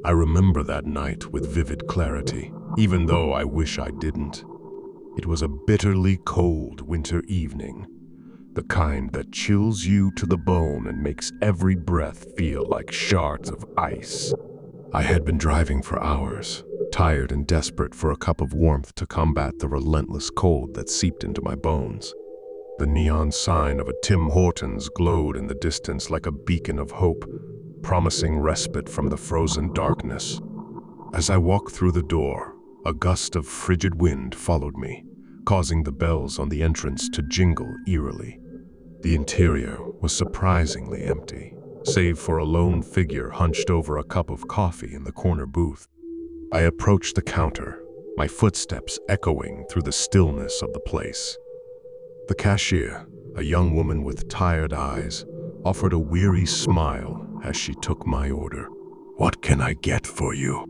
I remember that night with vivid clarity, even though I wish I didn't. It was a bitterly cold winter evening, the kind that chills you to the bone and makes every breath feel like shards of ice. I had been driving for hours, tired and desperate for a cup of warmth to combat the relentless cold that seeped into my bones. The neon sign of a Tim Hortons glowed in the distance like a beacon of hope, promising respite from the frozen darkness. As I walked through the door, a gust of frigid wind followed me, causing the bells on the entrance to jingle eerily. The interior was surprisingly empty, save for a lone figure hunched over a cup of coffee in the corner booth. I approached the counter, my footsteps echoing through the stillness of the place. The cashier, a young woman with tired eyes, offered a weary smile as she took my order. "What can I get for you?"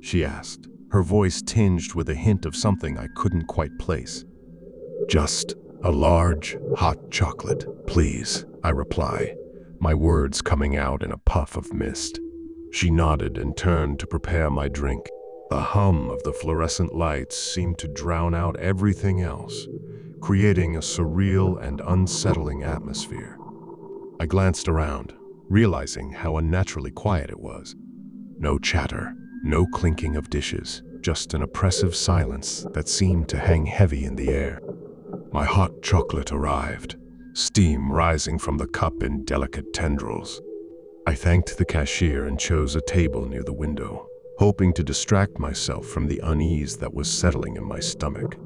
she asked, her voice tinged with a hint of something I couldn't quite place. "Just a large, hot chocolate, please," I reply, my words coming out in a puff of mist. She nodded and turned to prepare my drink. The hum of the fluorescent lights seemed to drown out everything else, creating a surreal and unsettling atmosphere. I glanced around, realizing how unnaturally quiet it was. No chatter, no clinking of dishes, just an oppressive silence that seemed to hang heavy in the air. My hot chocolate arrived, steam rising from the cup in delicate tendrils. I thanked the cashier and chose a table near the window, hoping to distract myself from the unease that was settling in my stomach.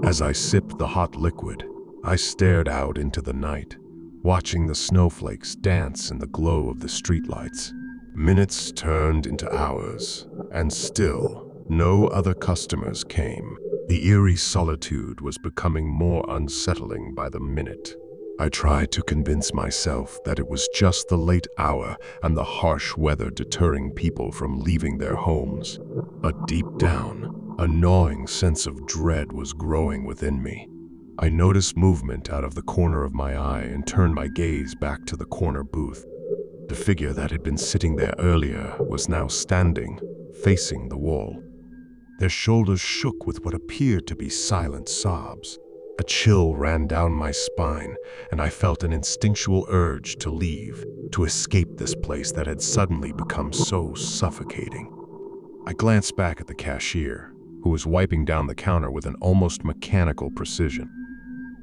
As I sipped the hot liquid, I stared out into the night, watching the snowflakes dance in the glow of the streetlights. Minutes turned into hours, and still no other customers came. The eerie solitude was becoming more unsettling by the minute. I tried to convince myself that it was just the late hour and the harsh weather deterring people from leaving their homes. But deep down, a gnawing sense of dread was growing within me. I noticed movement out of the corner of my eye and turned my gaze back to the corner booth. The figure that had been sitting there earlier was now standing, facing the wall. Their shoulders shook with what appeared to be silent sobs. A chill ran down my spine, and I felt an instinctual urge to leave, to escape this place that had suddenly become so suffocating. I glanced back at the cashier, who was wiping down the counter with an almost mechanical precision.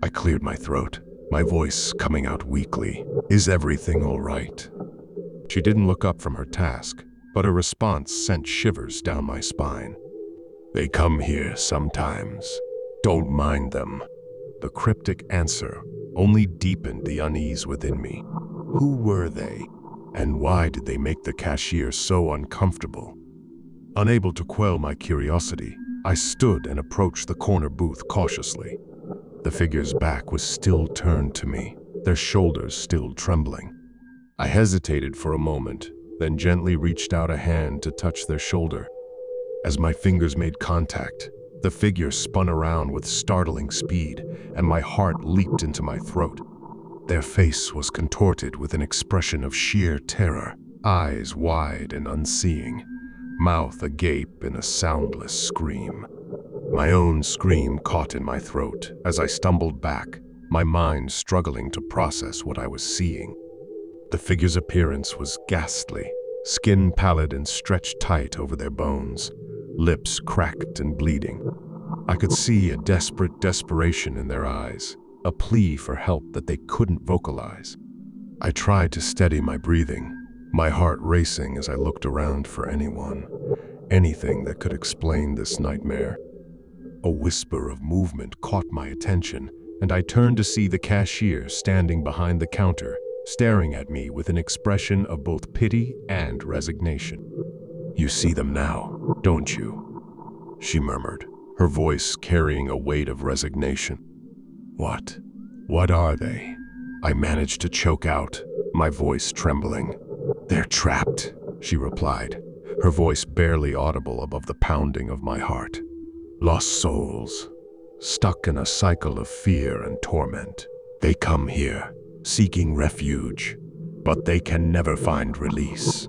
I cleared my throat, my voice coming out weakly. "Is everything all right?" She didn't look up from her task, but her response sent shivers down my spine. "They come here sometimes. Don't mind them." The cryptic answer only deepened the unease within me. Who were they, and why did they make the cashier so uncomfortable? Unable to quell my curiosity, I stood and approached the corner booth cautiously. The figure's back was still turned to me, their shoulders still trembling. I hesitated for a moment, then gently reached out a hand to touch their shoulder. As my fingers made contact, the figure spun around with startling speed, and my heart leaped into my throat. Their face was contorted with an expression of sheer terror, eyes wide and unseeing, mouth agape in a soundless scream. My own scream caught in my throat as I stumbled back, my mind struggling to process what I was seeing. The figure's appearance was ghastly, skin pallid and stretched tight over their bones, lips cracked and bleeding. I could see a desperate desperation in their eyes, a plea for help that they couldn't vocalize. I tried to steady my breathing, my heart racing as I looked around for anything that could explain this nightmare. A whisper of movement caught my attention, and I turned to see the cashier standing behind the counter, staring at me with an expression of both pity and resignation. "You see them now, don't you?" she murmured, her voice carrying a weight of resignation. "What? What are they?" I managed to choke out, my voice trembling. "They're trapped," she replied, her voice barely audible above the pounding of my heart. "Lost souls, stuck in a cycle of fear and torment. They come here, seeking refuge, but they can never find release."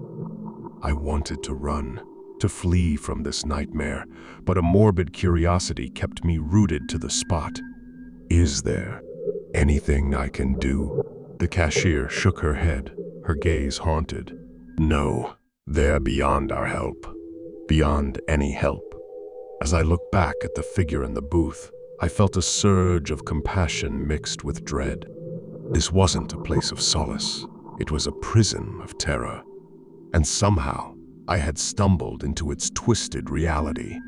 I wanted to run, to flee from this nightmare, but a morbid curiosity kept me rooted to the spot. Is there anything I can do? The cashier shook her head, her gaze haunted. No, they're beyond our help. Beyond any help. As I looked back at the figure in the booth, I felt a surge of compassion mixed with dread. This wasn't a place of solace. It was a prison of terror. And somehow, I had stumbled into its twisted reality.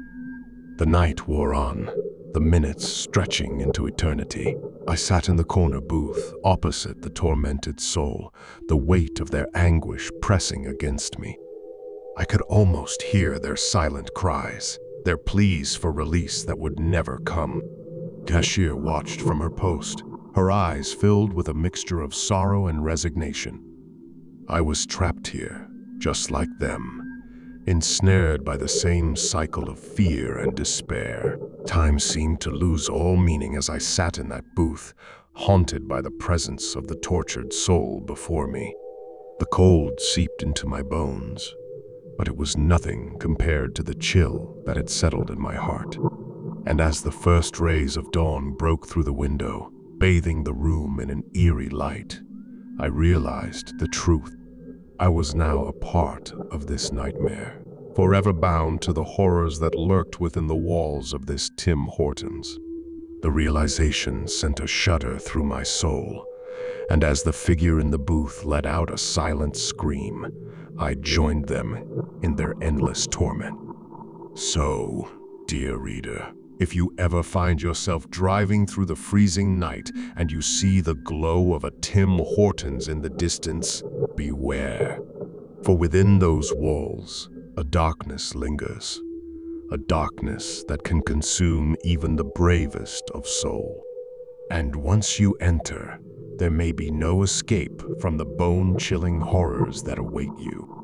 The night wore on, the minutes stretching into eternity. I sat in the corner booth, opposite the tormented soul, the weight of their anguish pressing against me. I could almost hear their silent cries, their pleas for release that would never come. Cashier watched from her post, her eyes filled with a mixture of sorrow and resignation. I was trapped here, just like them, ensnared by the same cycle of fear and despair. Time seemed to lose all meaning as I sat in that booth, haunted by the presence of the tortured soul before me. The cold seeped into my bones, but it was nothing compared to the chill that had settled in my heart. And as the first rays of dawn broke through the window, bathing the room in an eerie light, I realized the truth. I was now a part of this nightmare, forever bound to the horrors that lurked within the walls of this Tim Hortons. The realization sent a shudder through my soul, and as the figure in the booth let out a silent scream, I joined them in their endless torment. So, dear reader, if you ever find yourself driving through the freezing night and you see the glow of a Tim Hortons in the distance, beware. For within those walls, a darkness lingers, a darkness that can consume even the bravest of soul. And once you enter, there may be no escape from the bone-chilling horrors that await you.